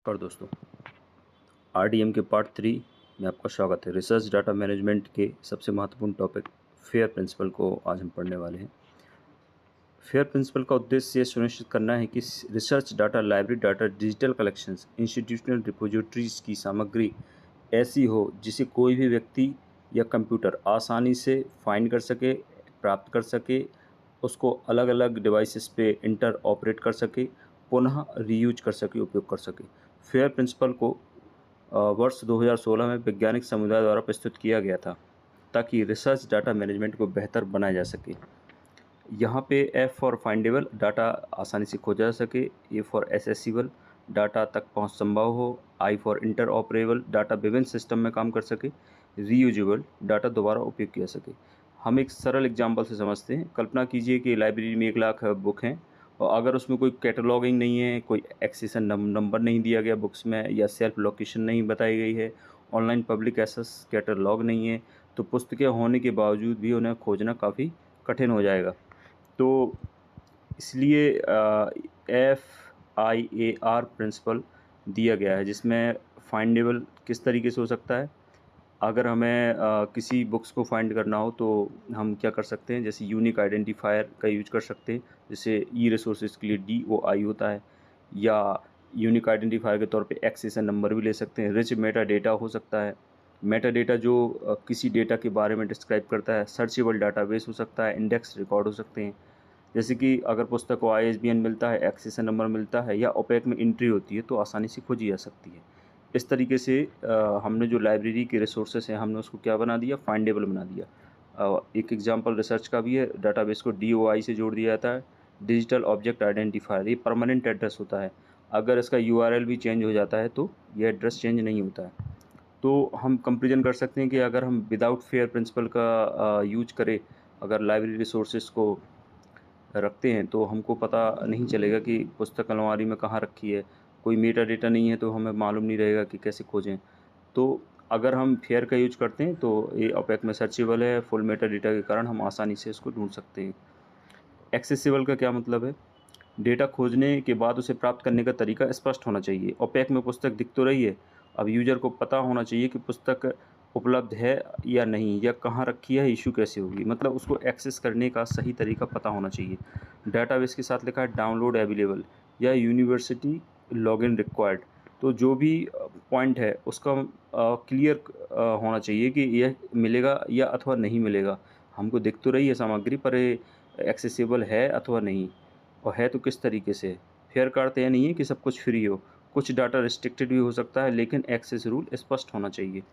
नमस्कार दोस्तों, आरडीएम के पार्ट 3 में आपका स्वागत है। रिसर्च डाटा मैनेजमेंट के सबसे महत्वपूर्ण टॉपिक फेयर प्रिंसिपल को आज हम पढ़ने वाले हैं। फेयर प्रिंसिपल का उद्देश्य ये सुनिश्चित करना है कि research data, library data, digital collections, institutional repositories की सामग्री ऐसी हो जिसे कोई भी व्यक्ति या कंप्यूटर आसानी से फाइंड कर सके, प्राप्त कर सके, उसको अलग अलग डिवाइसेस पे इंटर ऑपरेट कर सके, पुनः रीयूज कर सके, उपयोग कर सके। फेयर प्रिंसिपल को वर्ष 2016 में वैज्ञानिक समुदाय द्वारा प्रस्तुत किया गया था ताकि रिसर्च डाटा मैनेजमेंट को बेहतर बनाया जा सके। यहाँ पे एफ फॉर फाइंडेबल, डाटा आसानी से खोजा जा सके। ए फॉर एसेसिबल, डाटा तक पहुँच संभव हो। I for inter operable, data विभिन्न सिस्टम में काम कर सके। रीयूजेबल, डाटा दोबारा उपयोग किया सके। हम एक सरल एग्जांपल से समझते हैं। कल्पना कीजिए कि लाइब्रेरी में 1 लाख बुक हैं और अगर उसमें कोई कैटलॉगिंग नहीं है, कोई एक्सेशन नंबर नहीं दिया गया बुक्स में, या सेल्फ लोकेशन नहीं बताई गई है, ऑनलाइन पब्लिक एक्सेस कैटलॉग नहीं है, तो पुस्तकें होने के बावजूद भी उन्हें खोजना काफ़ी कठिन हो जाएगा। तो इसलिए FIAR प्रिंसिपल दिया गया है, जिसमें फाइंडेबल किस तरीके से हो सकता है। अगर हमें किसी बुक्स को फाइंड करना हो तो हम क्या कर सकते हैं, जैसे यूनिक आइडेंटिफायर का यूज कर सकते हैं, जैसे ई रिसोर्सेज के लिए DOI होता है, या यूनिक आइडेंटिफायर के तौर पे एक्सेशन नंबर भी ले सकते हैं। रिच मेटा डेटा हो सकता है, मेटा डेटा जो किसी डेटा के बारे में डिस्क्राइब करता है। सर्चेबल डाटाबेस हो सकता है, इंडेक्स रिकॉर्ड हो सकते हैं, जैसे कि अगर पुस्तक को ISBN मिलता है, एक्सेशन नंबर मिलता है, या ओपेक में एंट्री होती है तो आसानी से खोजी जा सकती है। इस तरीके से हमने जो लाइब्रेरी के रिसोर्सेस हैं, हमने उसको क्या बना दिया, फाइंडेबल बना दिया। एक एग्जांपल रिसर्च का भी है। डाटाबेस को DOI से जोड़ दिया जाता है, डिजिटल ऑब्जेक्ट आइडेंटिफायर। ये परमानेंट एड्रेस होता है, अगर इसका URL भी चेंज हो जाता है तो ये एड्रेस चेंज नहीं होता है। तो हम कंपैरिजन कर सकते हैं कि अगर हम विदाउट फेयर प्रिंसिपल का यूज करें, अगर लाइब्रेरी रिसोर्सेज को रखते हैं तो हमको पता नहीं चलेगा कि पुस्तक अलमारी में कहाँ रखी है। कोई मेटा डेटा नहीं है तो हमें मालूम नहीं रहेगा कि कैसे खोजें। तो अगर हम फेयर का यूज करते हैं तो ये ओपेक में सर्चेबल है। फुल मेटा डेटा के कारण हम आसानी से इसको ढूंढ सकते हैं। एक्सेसिबल का क्या मतलब है, डेटा खोजने के बाद उसे प्राप्त करने का तरीका स्पष्ट होना चाहिए। ओपेक में पुस्तक दिख तो रही है, अब यूजर को पता होना चाहिए कि पुस्तक उपलब्ध है या नहीं, या कहाँ रखी है, इशू कैसे होगी, मतलब उसको एक्सेस करने का सही तरीका पता होना चाहिए। डाटाबेस के साथ लिखा है डाउनलोड अवेलेबल या यूनिवर्सिटी लॉगिन रिक्वायर्ड, तो जो भी पॉइंट है उसका क्लियर होना चाहिए कि यह मिलेगा या अथवा नहीं मिलेगा। हमको दिख तो रही है सामग्री, पर एक्सेसिबल है अथवा नहीं, और है तो किस तरीके से। फेयर का अर्थ यह नहीं है कि सब कुछ फ्री हो, कुछ डाटा रिस्ट्रिक्टेड भी हो सकता है, लेकिन एक्सेस रूल स्पष्ट होना चाहिए।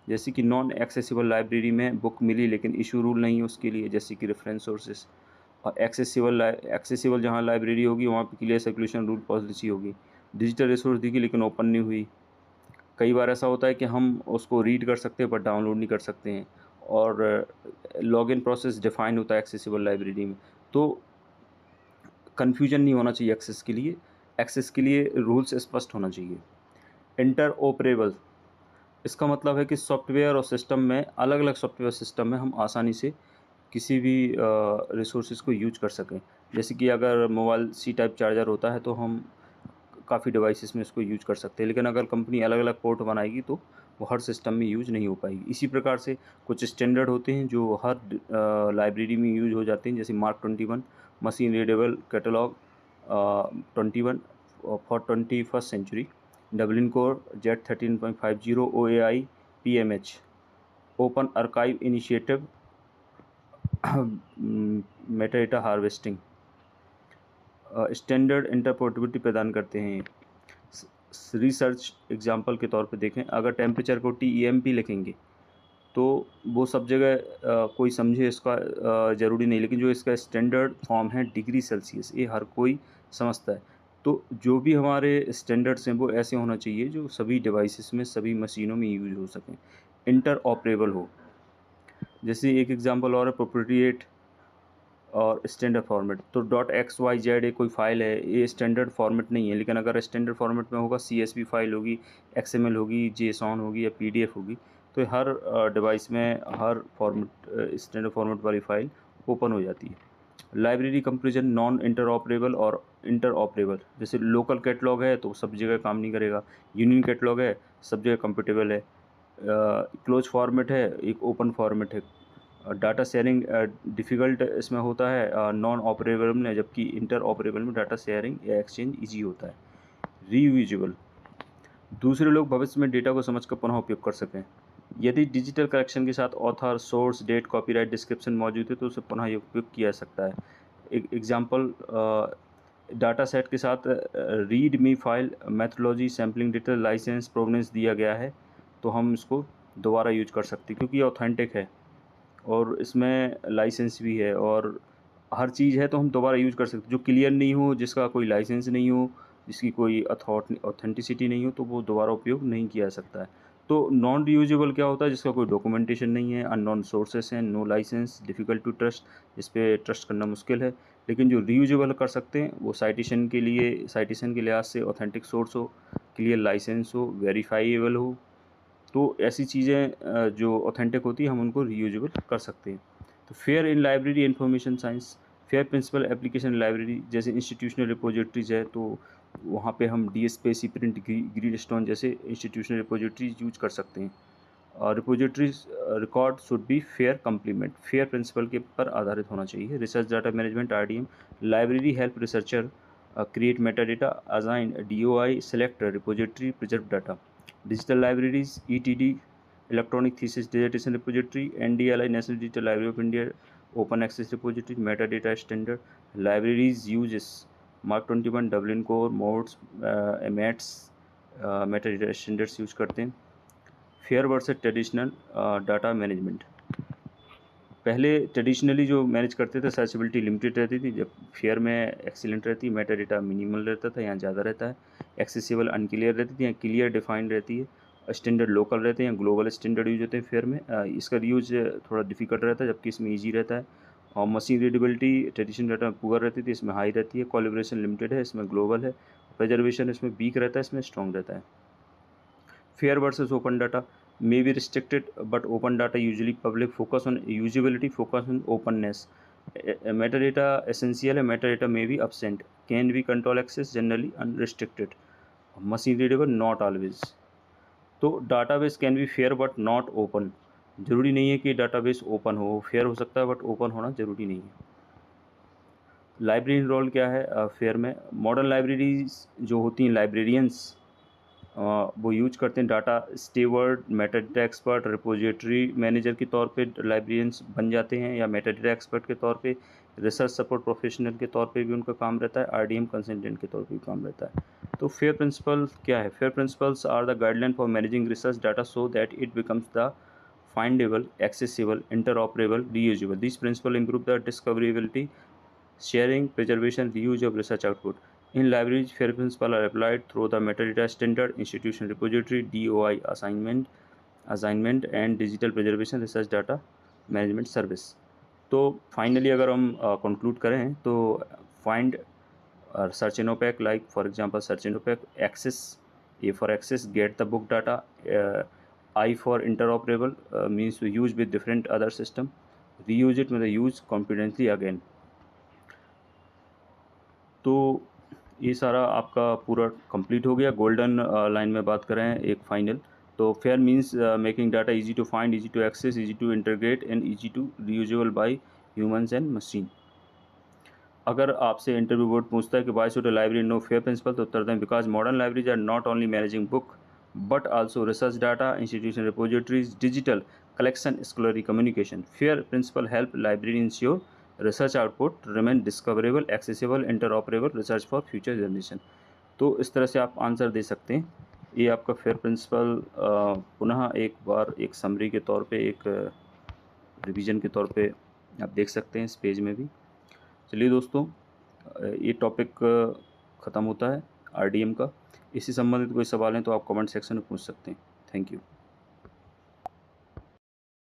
जैसे कि नॉन एक्सेसिबल लाइब्रेरी में बुक मिली लेकिन इशू रूल नहीं है उसके लिए, जैसे कि रेफरेंस सोर्सेस। और एक्सेसिबल जहाँ लाइब्रेरी होगी वहाँ पे क्लियर सर्कुलेशन रूल पॉलिसी होगी। डिजिटल रिसोर्स दिखी लेकिन ओपन नहीं हुई। कई बार ऐसा होता है कि हम उसको रीड कर सकते हैं पर डाउनलोड नहीं कर सकते हैं। और लॉगिन प्रोसेस डिफाइन होता है एक्सेसिबल लाइब्रेरी में। तो कन्फ्यूजन नहीं होना चाहिए एक्सेस के लिए। एक्सेस के लिए रूल्स स्पष्ट होना चाहिए। इंटर ऑपरेबल, इसका मतलब है कि सॉफ्टवेयर और सिस्टम में, अलग अलग सॉफ्टवेयर सिस्टम में हम आसानी से किसी भी रिसोर्सेज को यूज कर सकें। जैसे कि अगर मोबाइल C टाइप चार्जर होता है तो हम काफ़ी डिवाइसेस में इसको यूज कर सकते हैं, लेकिन अगर कंपनी अलग अलग पोर्ट बनाएगी तो वो हर सिस्टम में यूज नहीं हो पाएगी। इसी प्रकार से कुछ स्टैंडर्ड होते हैं जो हर लाइब्रेरी में यूज हो जाते हैं, जैसे MARC 21 machine readable catalogue 21 for 21st century, Dublin Core Z13.50 OAI PMH, open archive initiative, metadata harvesting, standard interpretability प्रदान करते हैं। रिसर्च एग्जांपल के तौर पे देखें, अगर टेम्परेचर को TEMP लिखेंगे तो वो सब जगह कोई समझे इसका ज़रूरी नहीं, लेकिन जो इसका स्टैंडर्ड फॉर्म है डिग्री सेल्सियस, ये हर कोई समझता है। तो जो भी हमारे स्टैंडर्ड्स हैं वो ऐसे होना चाहिए जो सभी डिवाइसेस में, सभी मशीनों में यूज हो सकें, इंटर ऑपरेबल हो। जैसे एक एग्जांपल और है, प्रोप्रिएट और स्टैंडर्ड फॉर्मेट। तो .xyz एक कोई फाइल है, ये स्टैंडर्ड फॉर्मेट नहीं है, लेकिन अगर स्टैंडर्ड फॉर्मेट में होगा, CSV फाइल होगी, XML होगी, JSON होगी या PDF होगी, तो हर डिवाइस में हर फॉर्मेट, स्टैंडर्ड फॉर्मेट वाली फाइल ओपन हो जाती है। लाइब्रेरी कंपैरिजन नॉन इंटरऑपरेबल और इंटरऑपरेबल, जैसे लोकल कैटलॉग है तो सब जगह काम नहीं करेगा, यूनियन कैटलॉग है सब जगह कंपेटेबल है, क्लोज फॉर्मेट है एक ओपन फॉर्मेट है। डाटा शेयरिंग डिफ़िकल्ट इसमें होता है नॉन ऑपरेबल में, जबकि इंटर ऑपरेबल में डाटा शेयरिंग या एक्सचेंज ईजी होता है। रीयूजेबल, दूसरे लोग भविष्य में डेटा को समझकर पुनः उपयोग कर सकें। यदि डिजिटल कलेक्शन के साथ author, source, date, copyright, description मौजूद है तो उसे पुनः उपयोग किया जा सकता है। एक एग्जांपल, डाटा सेट के साथ read me file, methodology, sampling data, licence, provenance दिया गया है तो हम इसको दोबारा यूज कर सकते हैं क्योंकि ये ऑथेंटिक है और इसमें लाइसेंस भी है और हर चीज़ है तो हम दोबारा यूज कर सकते हैं। जो क्लियर नहीं हो, जिसका कोई लाइसेंस नहीं हो, जिसकी कोई ऑथेंटिसिटी नहीं हो तो वो दोबारा उपयोग नहीं किया जा सकता है। तो नॉन रीयूजेबल क्या होता है? जिसका कोई डॉक्यूमेंटेशन नहीं है, अननोन सोर्सेस हैं, no licence, difficult to trust, जिस पे ट्रस्ट करना मुश्किल है। लेकिन जो रीयूजेबल कर सकते हैं वो साइटेशन के लिहाज से ऑथेंटिक सोर्स हो, क्लियर लाइसेंस हो, वेरीफाइएबल हो। तो ऐसी चीज़ें जो ऑथेंटिक होती है हम उनको रीयूजेबल कर सकते हैं। तो FAIR in library information science, FAIR principle application library, जैसे इंस्टीट्यूशनल रिपोजिटरीज है तो वहाँ पे हम डीएसपीसी, प्रिंट, ग्रीडस्टोन जैसे इंस्टीट्यूशनल रिपोजिटरीज यूज कर सकते हैं। और repositories record should be FAIR complement, FAIR principle के पर आधारित होना चाहिए। Research data management RDM, library help researcher create metadata, assign DOI, select repository, preserve data. Digital libraries, ETD, Electronic Thesis Dissertation Repository, NDLI, National Digital Library of India, Open Access Repository, Metadata Standard. Libraries uses Mark 21, Dublin Core, MODS, MATS, Metadata Standards use करते हैं। Fair versus traditional data management, पहले traditionally जो manage करते थे searchability limited रहती थी, जब fair में एक्सीलेंट रहती, मेटा डेटा मिनिमल रहता था, यहाँ ज़्यादा रहता है। एक्सेसिबल अनक्लियर रहती थी, यहाँ क्लियर डिफाइंड रहती है। स्टैंडर्ड लोकल रहते हैं, ग्लोबल स्टैंडर्ड यूज होते हैं फेयर में। इसका यूज थोड़ा डिफिकल्ट रहता है जबकि इसमें ईजी रहता है। और machine readability traditional data poor रहती थी, इसमें हाई रहती है। कोलैबोरेशन लिमिटेड है, इसमें ग्लोबल है। प्रिजर्वेशन इसमें वीक रहता है, इसमें स्ट्रॉन्ग रहता है। Fair versus open data may be restricted, but open data usually public, focus on usability, focus on openness. Metadata essential है, metadata may be absent, can be control access, generally unrestricted, machine readable, not always. तो database can be fair but not open, ज़रूरी नहीं है कि database open हो, fair हो सकता है बट ओपन होना ज़रूरी नहीं है। लाइब्रेरी रोल क्या है फेयर में? मॉडर्न लाइब्रेरीज जो होती हैं, लाइब्रेरियंस वो यूज करते हैं data steward, metadata expert, repository manager के तौर पे लाइब्रेरियंस बन जाते हैं, या मेटाडेटा एक्सपर्ट के तौर पे, रिसर्च सपोर्ट प्रोफेशनल के तौर पे भी उनका काम रहता है, आरडीएम कंसल्टेंट के तौर पे भी काम रहता है। तो फेयर प्रिंसिपल क्या है? FAIR principles are the guideline for managing research data so that it becomes the findable, accessible, interoperable, reusable. These principles improve the discoverability, sharing, preservation, reuse of research output. In libraries, FAIR principles are applied through the metadata standard, institutional repository, DOI assignment and digital preservation research data management service. तो finally अगर हम conclude करें तो find search in OPAC, like for example search in OPAC, access, A for access, get the book data, I for interoperable, means to use with different other system, reuse it मतलब use confidently again. तो ये सारा आपका पूरा complete हो गया। Golden line में बात करें एक फाइनल, तो FAIR means making data easy to find, easy to access, easy to integrate and easy to reusable by humans and machine. अगर आपसे इंटरव्यू बोर्ड पूछता है कि why should a library know FAIR principle, तो उत्तर दें because modern libraries are not only managing book but also research data, institution repositories, digital collection, scholarly communication. FAIR principle help library ensure research output remain discoverable, accessible, interoperable research for future generation. तो इस तरह से आप answer दे सकते हैं. ये आपका fair principal पुनः एक बार एक समरी के तौर पे, एक रिवीजन के तौर पे आप देख सकते हैं इस पेज में भी. चलिए दोस्तों, ये टॉपिक ख़त्म होता है आरडीएम का. इसी संबंधित कोई सवाल हैं तो आप कमेंट सेक्शन में पूछ सकते हैं. Thank you.